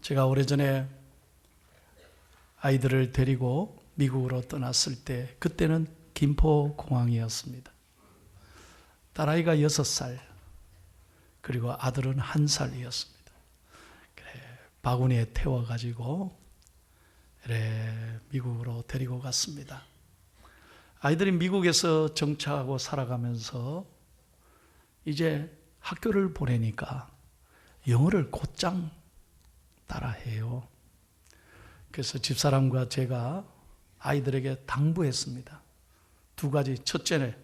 제가 오래전에 아이들을 데리고 미국으로 떠났을 때 그때는 김포공항이었습니다. 딸아이가 6살 그리고 아들은 1살이었습니다. 그래, 바구니에 태워가지고 그래, 미국으로 데리고 갔습니다. 아이들이 미국에서 정착하고 살아가면서 이제 학교를 보내니까 영어를 곧장 따라해요. 그래서 집사람과 제가 아이들에게 당부했습니다. 2가지. 첫째는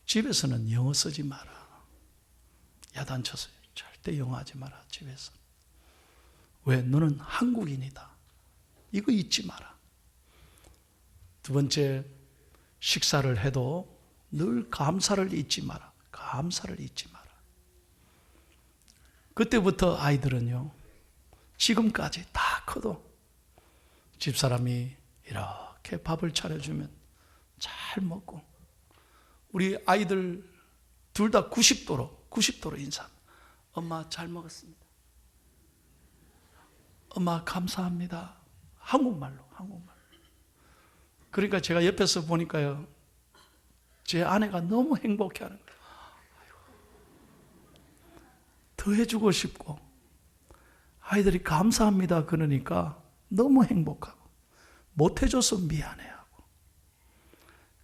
집에서는 영어 쓰지 마라. 야단쳐서 절대 영어 하지 마라. 집에서. 왜? 너는 한국인이다. 이거 잊지 마라. 2번째, 식사를 해도 늘 감사를 잊지 마라. 감사를 잊지 마라. 그때부터 아이들은요, 지금까지 다 커도 집사람이 이렇게 밥을 차려주면 잘 먹고, 우리 아이들 둘 다 90도로 인사. 엄마 잘 먹었습니다. 엄마 감사합니다. 한국말로. 그러니까 제가 옆에서 보니까요, 제 아내가 너무 행복해하는 거예요. 더 해주고 싶고, 아이들이 감사합니다 그러니까 너무 행복하고, 못 해줘서 미안해하고.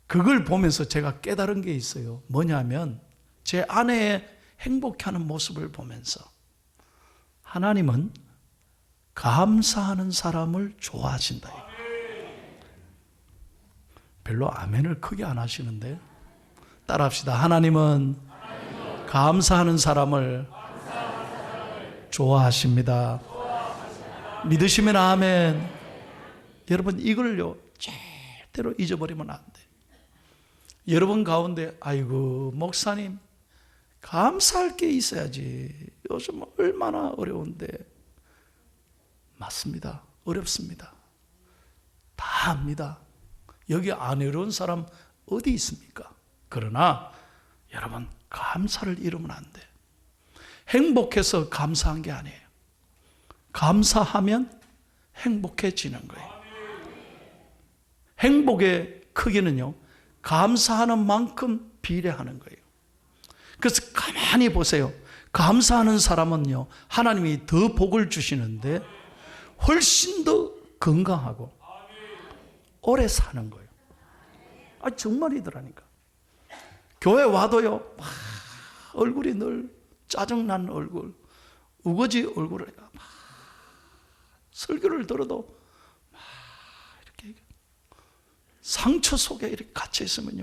그걸 보면서 제가 깨달은 게 있어요. 뭐냐면 제 아내의 행복해하는 모습을 보면서 하나님은 감사하는 사람을 좋아하신다. 별로 아멘을 크게 안 하시는데 따라합시다. 하나님은 감사하는 사람을 좋아하십니다. 믿으시면 아멘. 여러분, 이걸요 절대로 잊어버리면 안 돼. 여러분 가운데 아이고 목사님 감사할 게 있어야지, 요즘 얼마나 어려운데. 맞습니다. 어렵습니다. 다 압니다. 여기 안 어려운 사람 어디 있습니까? 그러나 여러분, 감사를 잃으면 안 돼. 행복해서 감사한 게 아니에요. 감사하면 행복해지는 거예요. 행복의 크기는요, 감사하는 만큼 비례하는 거예요. 그래서 가만히 보세요. 감사하는 사람은요, 하나님이 더 복을 주시는데 훨씬 더 건강하고 오래 사는 거예요. 정말이더라니까. 교회 와도요, 얼굴이 늘 짜증난 얼굴, 우거지 얼굴을 막 설교를 들어도 막 이렇게 상처 속에 이렇게 갇혀 있으면요,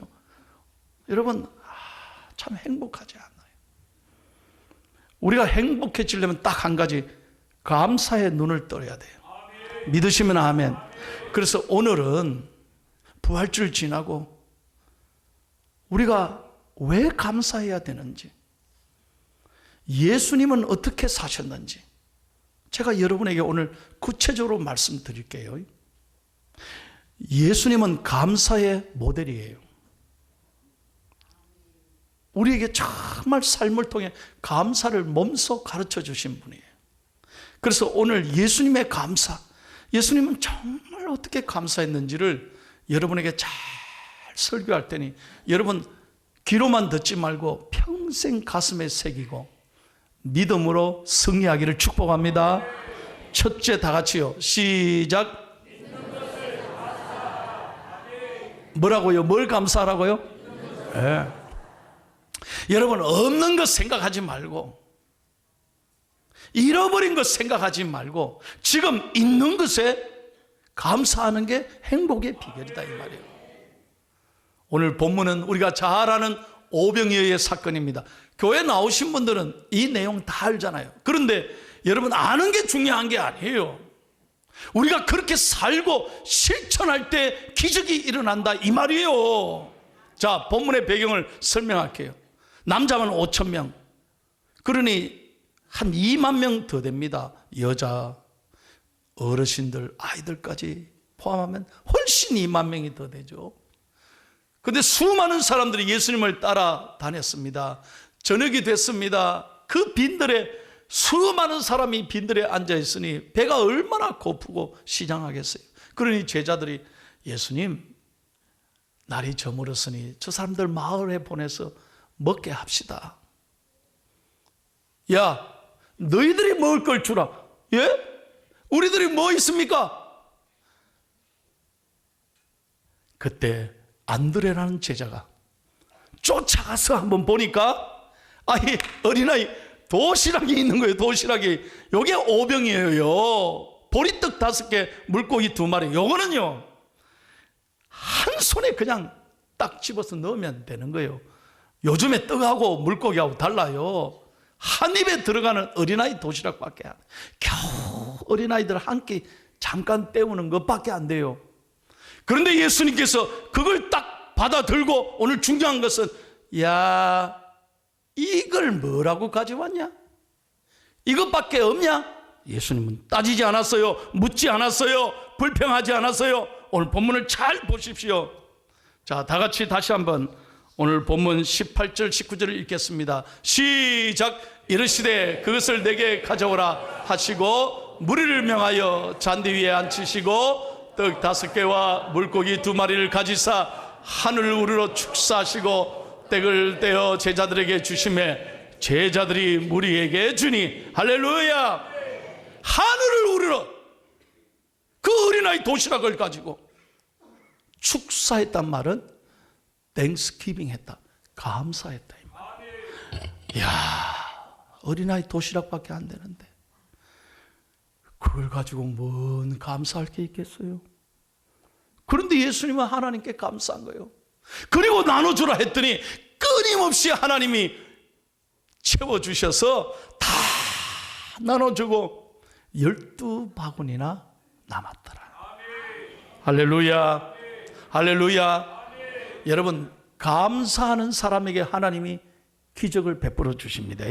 여러분 참 행복하지 않아요. 우리가 행복해지려면 딱 한 가지, 감사의 눈을 떠야 돼요. 믿으시면 아멘. 그래서 오늘은 부활주를 지나고 우리가 왜 감사해야 되는지, 예수님은 어떻게 사셨는지 제가 여러분에게 오늘 구체적으로 말씀드릴게요. 예수님은 감사의 모델이에요. 우리에게 정말 삶을 통해 감사를 몸소 가르쳐 주신 분이에요. 그래서 오늘 예수님의 감사, 예수님은 정말 어떻게 감사했는지를 여러분에게 잘 설교할 테니 여러분 귀로만 듣지 말고 평생 가슴에 새기고 믿음으로 승리하기를 축복합니다. 첫째, 다 같이요. 시작. 뭐라고요? 뭘 감사하라고요? 네. 여러분, 없는 것 생각하지 말고, 잃어버린 것 생각하지 말고 지금 있는 것에 감사하는 게 행복의 비결이다, 이 말이에요. 오늘 본문은 우리가 잘 아는 오병이어의 사건입니다. 교회 나오신 분들은 이 내용 다 알잖아요. 그런데 여러분, 아는 게 중요한 게 아니에요. 우리가 그렇게 살고 실천할 때 기적이 일어난다, 이 말이에요. 자, 본문의 배경을 설명할게요. 남자만 5,000명, 그러니 한 2만 명 더 됩니다. 여자, 어르신들, 아이들까지 포함하면 훨씬 2만 명이 더 되죠. 그런데 수많은 사람들이 예수님을 따라다녔습니다. 저녁이 됐습니다. 그 빈들에 수많은 사람이 빈들에 앉아 있으니 배가 얼마나 고프고 시장하겠어요. 그러니 제자들이 예수님, 날이 저물었으니 저 사람들 마을에 보내서 먹게 합시다. 야, 너희들이 먹을 걸 주라. 예? 우리들이 뭐 있습니까? 그때 안드레라는 제자가 쫓아가서 한번 보니까 아이 어린아이 도시락이 있는 거예요. 도시락이. 요게 오병이에요. 보리떡 5개, 물고기 2마리. 요거는요 한 손에 그냥 딱 집어서 넣으면 되는 거예요. 요즘에 떡하고 물고기하고 달라요. 한 입에 들어가는 어린아이 도시락밖에 안 돼요. 겨우 어린아이들 한 끼 잠깐 때우는 것밖에 안 돼요. 그런데 예수님께서 그걸 딱 받아 들고 오늘 중요한 것은 야, 이걸 뭐라고 가져왔냐? 이것밖에 없냐? 예수님은 따지지 않았어요. 묻지 않았어요. 불평하지 않았어요. 오늘 본문을 잘 보십시오. 자, 다 같이 다시 한번 오늘 본문 18절 19절을 읽겠습니다. 시작. 이르시되 그것을 내게 가져오라 하시고 무리를 명하여 잔디 위에 앉히시고 떡 5개와 물고기 2마리를 가지사 하늘을 우러러 축사하시고 떡을 떼어 제자들에게 주시매 제자들이 무리에게 주니 할렐루야. 하늘을 우러러 그 어린아이 도시락을 가지고 축사했단 말은 땡스기빙 했다, 감사했다 이 말. 이야, 어린아이 도시락밖에 안 되는데 그걸 가지고 뭔 감사할 게 있겠어요? 그런데 예수님은 하나님께 감사한 거예요. 그리고 나눠주라 했더니 끊임없이 하나님이 채워주셔서 다 나눠주고 12바구니나 남았더라. 할렐루야, 할렐루야. 여러분, 감사하는 사람에게 하나님이 기적을 베풀어 주십니다.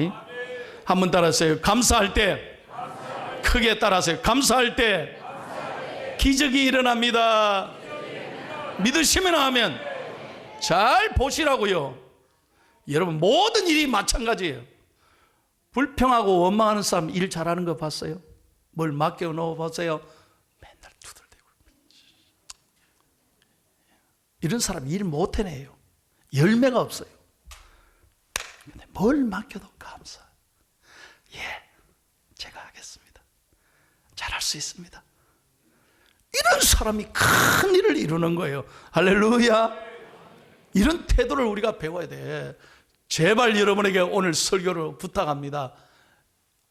한번 따라하세요. 감사할 때, 크게 따라하세요. 감사할 때 기적이 일어납니다. 믿으시면 하면 잘 보시라고요. 여러분, 모든 일이 마찬가지예요. 불평하고 원망하는 사람 일 잘하는 거 봤어요? 뭘 맡겨 놓아 봤어요? 맨날 두들대고. 이런 사람 일 못 해내요. 열매가 없어요. 근데 뭘 맡겨도 감사. 예, 제가 하겠습니다. 잘할 수 있습니다. 이런 사람이 큰 일을 이루는 거예요. 할렐루야. 이런 태도를 우리가 배워야 돼. 제발 여러분에게 오늘 설교로 부탁합니다.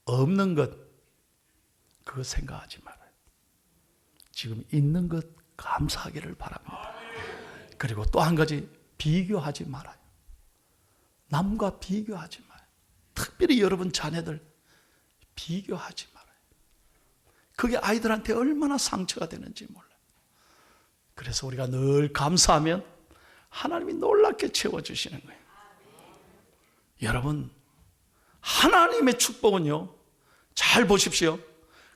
없는 것 그거 생각하지 말아요. 지금 있는 것 감사하기를 바랍니다. 그리고 또 한 가지, 비교하지 말아요. 남과 비교하지 마요. 특별히 여러분 자녀들 비교하지 말아요. 그게 아이들한테 얼마나 상처가 되는지 몰라요. 그래서 우리가 늘 감사하면 하나님이 놀랍게 채워주시는 거예요. 여러분, 하나님의 축복은요, 잘 보십시오.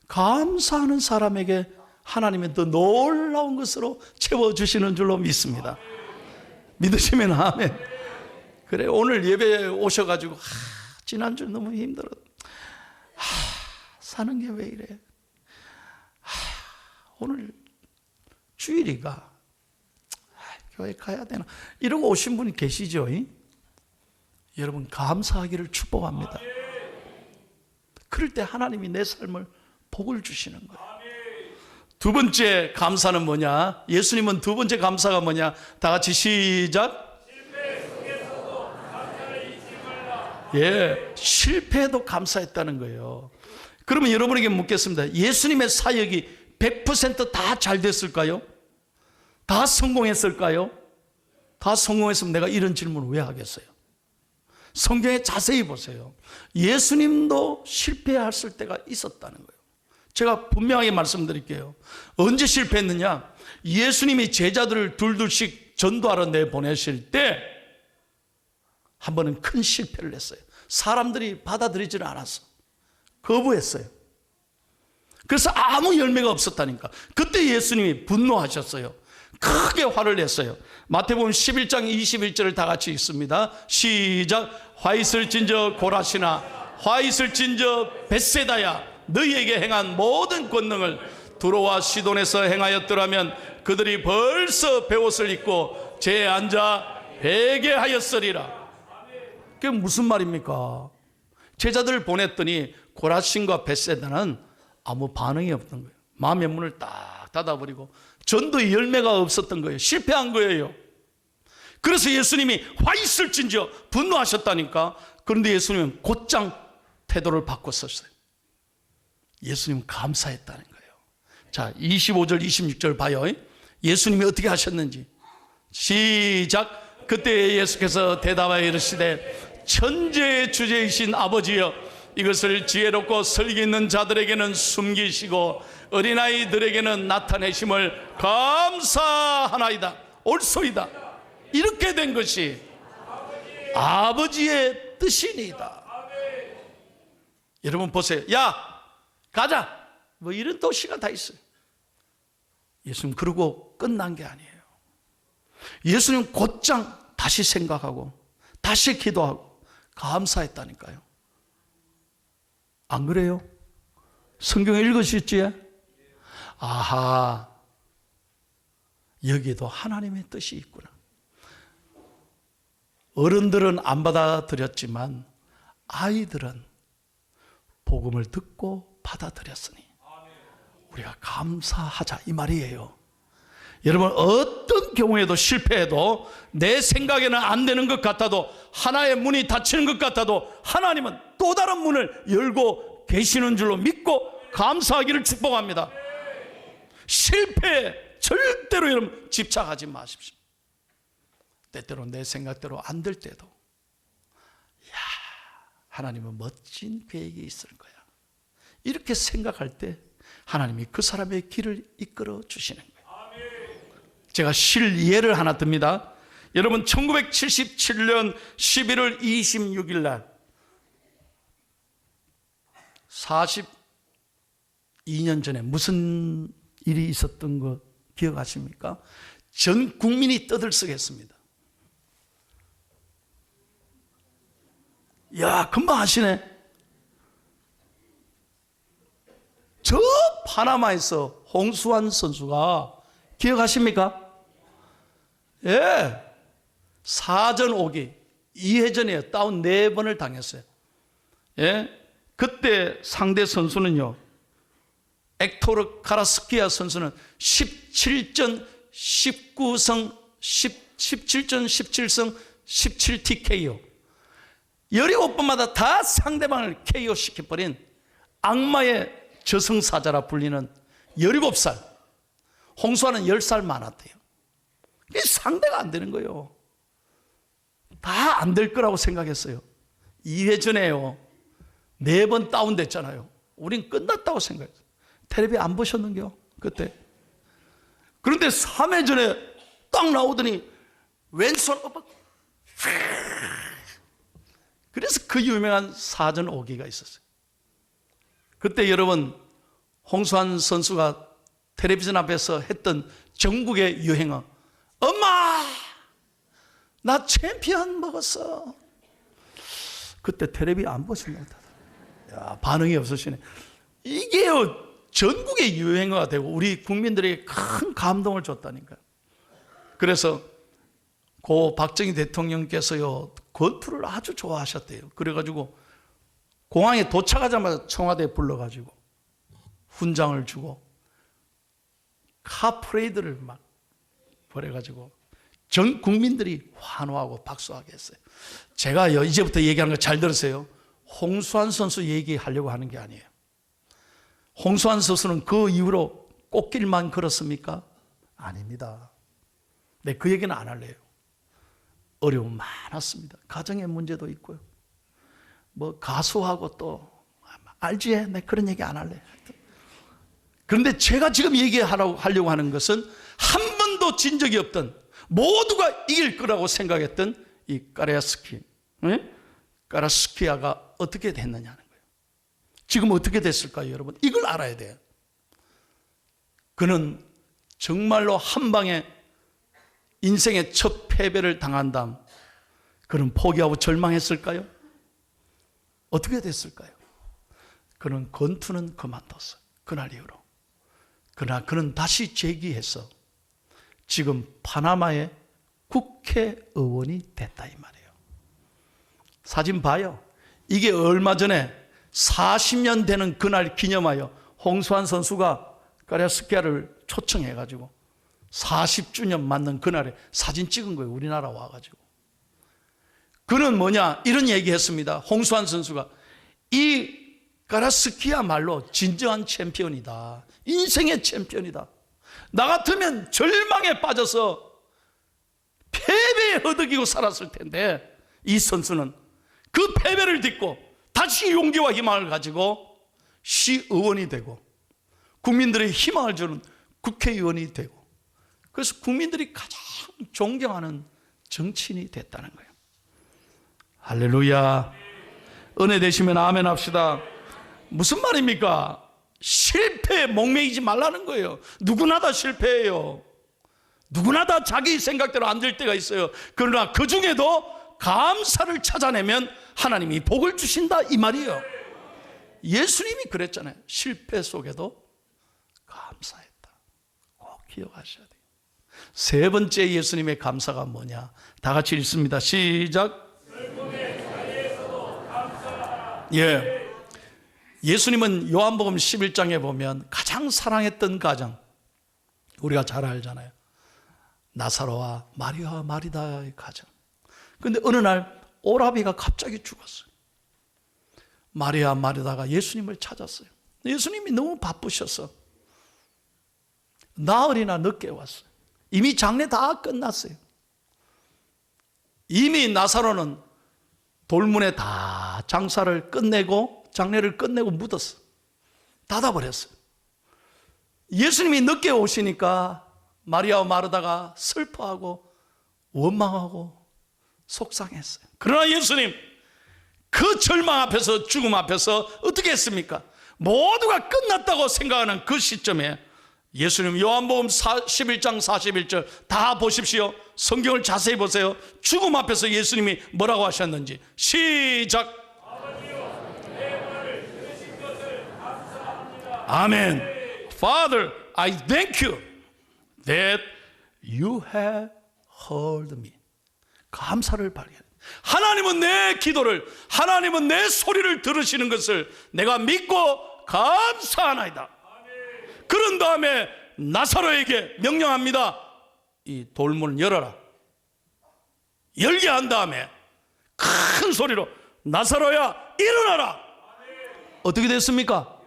감사하는 사람에게 하나님은 더 놀라운 것으로 채워주시는 줄로 믿습니다. 믿으시면 아멘. 그래, 오늘 예배에 오셔가지고 지난주 너무 힘들어. 사는 게 왜 이래? 오늘 주일이가 교회 가야 되나? 이러고 오신 분이 계시죠? 여러분, 감사하기를 축복합니다. 그럴 때 하나님이 내 삶을 복을 주시는 거예요. 두 번째 감사는 뭐냐? 예수님은 두 번째 감사가 뭐냐? 다 같이 시작. 실패 속에서도 감사를 잊지 말라. 예, 실패에도 감사했다는 거예요. 그러면 여러분에게 묻겠습니다. 예수님의 사역이 100% 다 잘 됐을까요? 다 성공했을까요? 다 성공했으면 내가 이런 질문을 왜 하겠어요? 성경에 자세히 보세요. 예수님도 실패했을 때가 있었다는 거예요. 제가 분명하게 말씀드릴게요. 언제 실패했느냐? 예수님이 제자들을 둘둘씩 전도하러 내보내실 때 한 번은 큰 실패를 했어요. 사람들이 받아들이지를 않았어. 거부했어요. 그래서 아무 열매가 없었다니까. 그때 예수님이 분노하셨어요. 크게 화를 냈어요. 마태복음 11장 21절을 다 같이 읽습니다. 시작. 화 있을진저 고라시나 화 있을진저 벳세다야, 너희에게 행한 모든 권능을 두로와 시돈에서 행하였더라면 그들이 벌써 베옷을 입고 제에 앉아 회개하였으리라. 그게 무슨 말입니까? 제자들을 보냈더니 고라신과 벳세다는 아무 반응이 없던 거예요. 마음의 문을 딱 닫아버리고 전도의 열매가 없었던 거예요. 실패한 거예요. 그래서 예수님이 화 있을진저 분노하셨다니까. 그런데 예수님은 곧장 태도를 바꿨었어요. 예수님은 감사했다는 거예요. 자, 25절 26절 봐요. 예수님이 어떻게 하셨는지 시작. 그때 예수께서 대답하여 이르시되 천지의 주제이신 아버지여, 이것을 지혜롭고 설기 있는 자들에게는 숨기시고 어린아이들에게는 나타내심을 감사하나이다. 옳소이다. 이렇게 된 것이 아버지의 뜻이니이다. 여러분 보세요. 야, 가자. 뭐 이런 도시가 다 있어요. 예수님 그러고 끝난 게 아니에요. 예수님 곧장 다시 생각하고 다시 기도하고 감사했다니까요. 안 그래요? 성경 읽으셨지? 아하, 여기도 하나님의 뜻이 있구나. 어른들은 안 받아들였지만 아이들은 복음을 듣고 받아들였으니 우리가 감사하자, 이 말이에요. 여러분, 어떤 경우에도 실패해도 내 생각에는 안 되는 것 같아도, 하나의 문이 닫히는 것 같아도 하나님은 또 다른 문을 열고 계시는 줄로 믿고 감사하기를 축복합니다. 실패에 절대로 여러분 집착하지 마십시오. 때때로 내 생각대로 안 될 때도, 야, 하나님은 멋진 계획이 있을 거야, 이렇게 생각할 때 하나님이 그 사람의 길을 이끌어 주시는 거예요. 제가 실예를 하나 듭니다. 여러분, 1977년 11월 26일 날 42년 전에 무슨 일이 있었던 거 기억하십니까? 전 국민이 떠들썩했습니다. 야, 금방 하시네. 저 파나마에서 홍수환 선수가, 기억하십니까? 예, 사전 오기 2회전에 다운 4번을 당했어요. 예, 그때 상대 선수는요, 엑토르 카라스키아 선수는 17전 19승 17전 17승 17TKO, 17번마다 다 상대방을 KO 시켜버린 악마의 저승사자라 불리는 17살, 홍수환은 10살 많았대요. 상대가 안 되는 거예요. 다 안 될 거라고 생각했어요. 2회전에요 4번 다운됐잖아요. 우린 끝났다고 생각했어요. 텔레비 안 보셨는겨 그때? 그런데 3회전에 딱 나오더니 왼손 엎어. 그래서 그 유명한 사전 오기가 있었어요. 그때 여러분, 홍수환 선수가 텔레비전 앞에서 했던 전국의 유행어, 엄마 나 챔피언 먹었어. 그때 텔레비 안 보셨나 보다. 야, 반응이 없으시네. 이게요, 전국의 유행어가 되고 우리 국민들에게 큰 감동을 줬다니까요. 그래서 고 박정희 대통령께서요, 골프를 아주 좋아하셨대요. 그래가지고 공항에 도착하자마자 청와대에 불러가지고 훈장을 주고 카프레이드를 막 벌여가지고 전 국민들이 환호하고 박수하게 했어요. 제가요, 이제부터 얘기하는 거 잘 들으세요. 홍수환 선수 얘기하려고 하는 게 아니에요. 홍수환 선수는 그 이후로 꽃길만 걸었습니까? 아닙니다. 네, 그 얘기는 안 할래요. 어려움 많았습니다. 가정의 문제도 있고요. 뭐 가수하고 또 알지? 네, 그런 얘기 안 할래. 그런데 제가 지금 하려고 하는 것은 한 번도 진 적이 없던, 모두가 이길 거라고 생각했던 이 까라스키아가 어떻게 됐느냐는 거예요. 지금 어떻게 됐을까요, 여러분? 이걸 알아야 돼요. 그는 정말로 한 방에 인생의 첫 패배를 당한 다음 그는 포기하고 절망했을까요? 어떻게 됐을까요? 그는 건투는 그만뒀어요. 그날 이후로. 그러나 그는 다시 재기해서 지금 파나마의 국회의원이 됐다 이 말이에요. 사진 봐요. 이게 얼마 전에 40년 되는 그날 기념하여 홍수환 선수가 까랴스키아를 초청해가지고 40주년 맞는 그날에 사진 찍은 거예요. 우리나라 와가지고. 그는 뭐냐 이런 얘기했습니다. 홍수환 선수가 이 까랴스키아 말로 진정한 챔피언이다. 인생의 챔피언이다. 나 같으면 절망에 빠져서 패배에 허덕이고 살았을 텐데 이 선수는 그 패배를 딛고 다시 용기와 희망을 가지고 시의원이 되고 국민들의 희망을 주는 국회의원이 되고 그래서 국민들이 가장 존경하는 정치인이 됐다는 거예요. 할렐루야. 은혜 되시면 아멘 합시다. 무슨 말입니까? 실패에 목매이지 말라는 거예요. 누구나 다 실패해요. 누구나 다 자기 생각대로 안 될 때가 있어요. 그러나 그 중에도 감사를 찾아내면 하나님이 복을 주신다 이 말이에요. 예수님이 그랬잖아요. 실패 속에도 감사했다. 꼭 기억하셔야 돼요. 세 번째 예수님의 감사가 뭐냐? 다 같이 읽습니다. 시작. 예. 예수님은 요한복음 11장에 보면 가장 사랑했던 가정, 우리가 잘 알잖아요. 나사로와 마리아와 마리다의 가정. 그런데 어느 날 오라비가 갑자기 죽었어요. 마리아 마리다가 예수님을 찾았어요. 예수님이 너무 바쁘셔서 나흘이나 늦게 왔어요. 이미 장례 다 끝났어요. 이미 나사로는 돌문에 다 장사를 끝내고 장례를 끝내고 묻었어. 닫아버렸어요. 예수님이 늦게 오시니까 마리아와 마르다가 슬퍼하고 원망하고 속상했어요. 그러나 예수님 그 절망 앞에서 죽음 앞에서 어떻게 했습니까? 모두가 끝났다고 생각하는 그 시점에 예수님 요한복음 11장 41절 다 보십시오. 성경을 자세히 보세요. 죽음 앞에서 예수님이 뭐라고 하셨는지 시작. 아멘. Father, I thank you that you have heard me. 감사를 발견해. 하나님은 내 기도를, 하나님은 내 소리를 들으시는 것을 내가 믿고 감사하나이다. 그런 다음에 나사로에게 명령합니다. 이 돌문을 열어라. 열게 한 다음에 큰 소리로 나사로야 일어나라. 어떻게 됐습니까?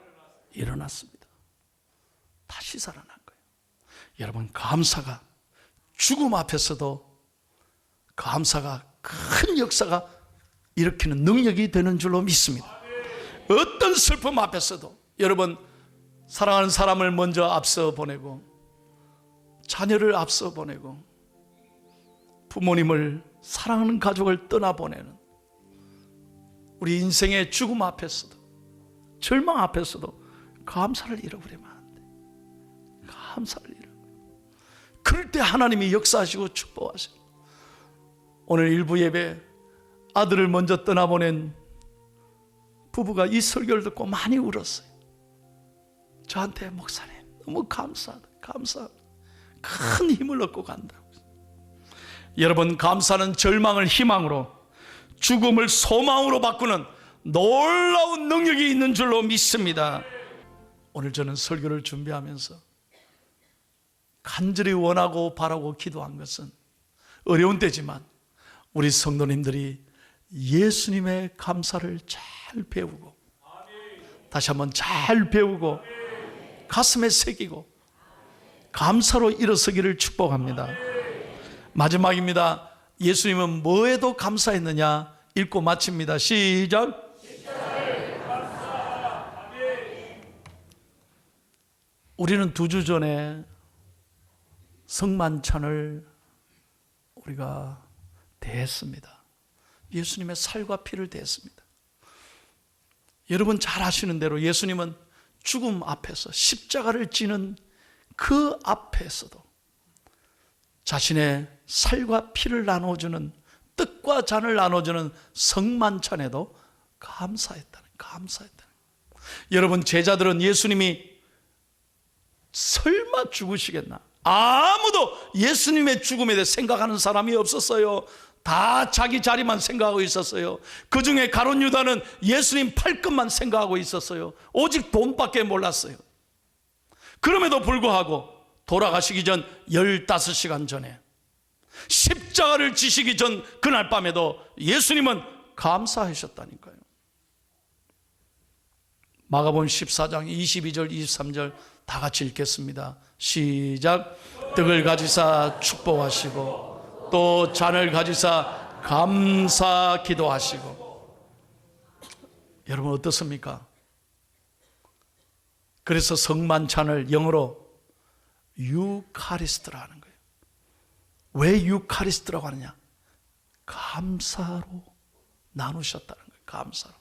일어났습니다. 다시 살아난 거예요. 여러분 감사가 죽음 앞에서도 감사가 큰 역사가 일으키는 능력이 되는 줄로 믿습니다. 어떤 슬픔 앞에서도 여러분 사랑하는 사람을 먼저 앞서 보내고 자녀를 앞서 보내고 부모님을 사랑하는 가족을 떠나보내는 우리 인생의 죽음 앞에서도 절망 앞에서도 감사를 잃어버리면 안 돼. 감사를 잃어버리면. 그럴 때 하나님이 역사하시고 축복하시고 오늘 일부 예배 아들을 먼저 떠나보낸 부부가 이 설교를 듣고 많이 울었어요. 저한테 목사님 너무 감사하다. 큰 힘을 얻고 간다고. 여러분 감사는 절망을 희망으로 죽음을 소망으로 바꾸는 놀라운 능력이 있는 줄로 믿습니다. 오늘 저는 설교를 준비하면서 간절히 원하고 바라고 기도한 것은 어려운 때지만 우리 성도님들이 예수님의 감사를 잘 배우고 다시 한번 잘 배우고 가슴에 새기고 감사로 일어서기를 축복합니다. 마지막입니다. 예수님은 뭐에도 감사했느냐 읽고 마칩니다. 시작. 우리는 2주 전에 성만찬을 우리가 대했습니다. 예수님의 살과 피를 대했습니다. 여러분 잘 아시는 대로 예수님은 죽음 앞에서 십자가를 지는 그 앞에서도 자신의 살과 피를 나눠주는 뜻과 잔을 나눠주는 성만찬에도 감사했다는. 여러분, 제자들은 예수님이 설마 죽으시겠나? 아무도 예수님의 죽음에 대해 생각하는 사람이 없었어요. 다 자기 자리만 생각하고 있었어요. 그 중에 가룟 유다는 예수님 팔끝만 생각하고 있었어요. 오직 돈밖에 몰랐어요. 그럼에도 불구하고 돌아가시기 전 15시간 전에, 십자가를 지시기 전 그날 밤에도 예수님은 감사하셨다니까요. 마가복음 14장 22절 23절 다 같이 읽겠습니다. 시작. 떡을 가지사 축복하시고 또 잔을 가지사 감사 기도하시고. 여러분 어떻습니까? 그래서 성만찬을 영어로 유카리스트라는 거예요. 왜 유카리스트라고 하느냐? 감사로 나누셨다는 거예요. 감사로.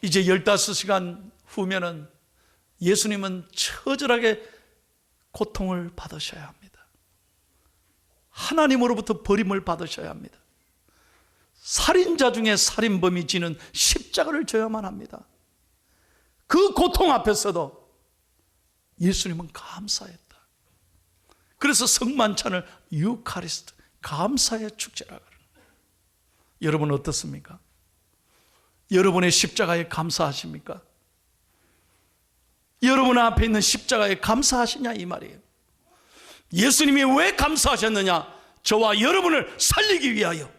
이제 15시간 후면은 예수님은 처절하게 고통을 받으셔야 합니다. 하나님으로부터 버림을 받으셔야 합니다. 살인자 중에 살인범이 지는 십자가를 져야만 합니다. 그 고통 앞에서도 예수님은 감사했다. 그래서 성만찬을 유카리스트, 감사의 축제라고 그러는 거예요. 여러분 어떻습니까? 여러분의 십자가에 감사하십니까? 여러분 앞에 있는 십자가에 감사하시냐 이 말이에요. 예수님이 왜 감사하셨느냐? 저와 여러분을 살리기 위하여,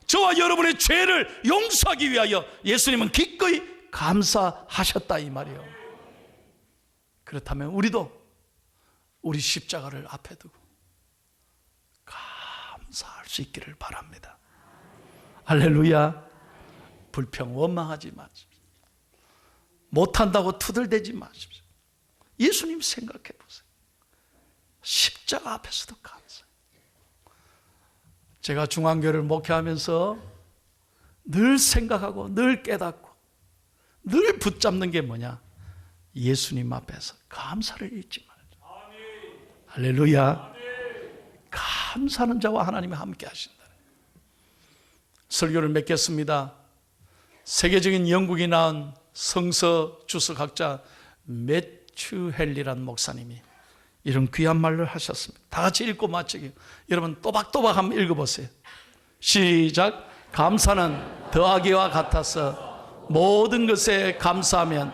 저와 여러분의 죄를 용서하기 위하여 예수님은 기꺼이 감사하셨다 이 말이에요. 그렇다면 우리도 우리 십자가를 앞에 두고 감사할 수 있기를 바랍니다. 할렐루야. 불평 원망하지 마십시오. 못한다고 투덜대지 마십시오. 예수님 생각해 보세요. 십자가 앞에서도 감사해요. 제가 중앙교회를 목회하면서 늘 생각하고 늘 깨닫고 늘 붙잡는 게 뭐냐? 예수님 앞에서 감사를 잊지 말자. 할렐루야. 감사하는 자와 하나님이 함께 하신다. 설교를 맺겠습니다. 세계적인 영국이 낳은 성서 주석학자 매튜 헨리라는 목사님이 이런 귀한 말을 하셨습니다. 다 같이 읽고 마치게요. 여러분 또박또박 한번 읽어보세요. 시작. 감사는 더하기와 같아서 모든 것에 감사하면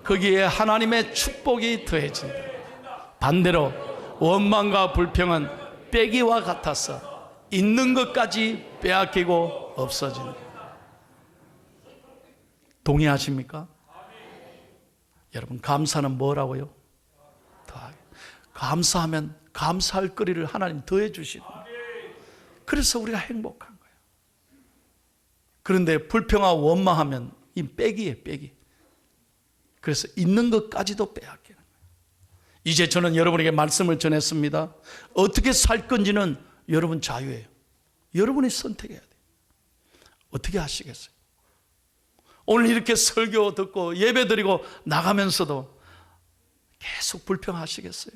거기에 하나님의 축복이 더해진다. 반대로 원망과 불평은 빼기와 같아서 있는 것까지 빼앗기고 없어진다. 동의하십니까? 여러분 감사는 뭐라고요? 더하기. 감사하면 감사할 거리를 하나님 더해 주시는 거예요. 그래서 우리가 행복한 거예요. 그런데 불평하고 원망하면 이 빼기예요, 빼기. 그래서 있는 것까지도 빼앗기는 거예요. 이제 저는 여러분에게 말씀을 전했습니다. 어떻게 살 건지는 여러분 자유예요. 여러분이 선택해야 돼요. 어떻게 하시겠어요? 오늘 이렇게 설교 듣고 예배 드리고 나가면서도 계속 불평하시겠어요?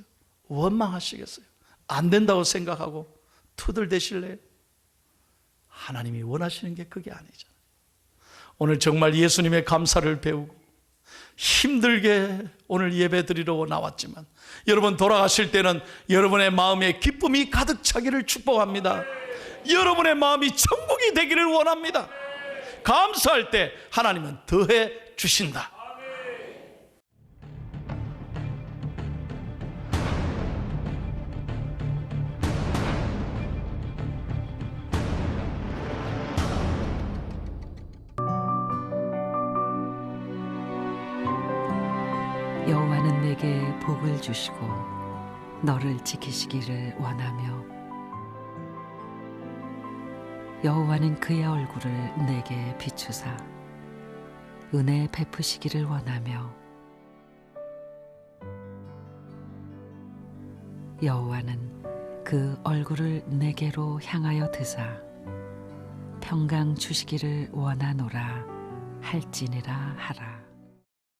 원망하시겠어요? 안 된다고 생각하고 투덜대실래요? 하나님이 원하시는 게 그게 아니잖아요. 오늘 정말 예수님의 감사를 배우고 힘들게 오늘 예배 드리러 나왔지만 여러분 돌아가실 때는 여러분의 마음에 기쁨이 가득 차기를 축복합니다. 여러분의 마음이 천국이 되기를 원합니다. 감사할 때 하나님은 더해 주신다. 여호와는 내게 복을 주시고 너를 지키시기를 원하며 여호와는 그의 얼굴을 내게 비추사 은혜 베푸시기를 원하며 여호와는 그 얼굴을 내게로 향하여 드사 평강 주시기를 원하노라 할지니라 하라.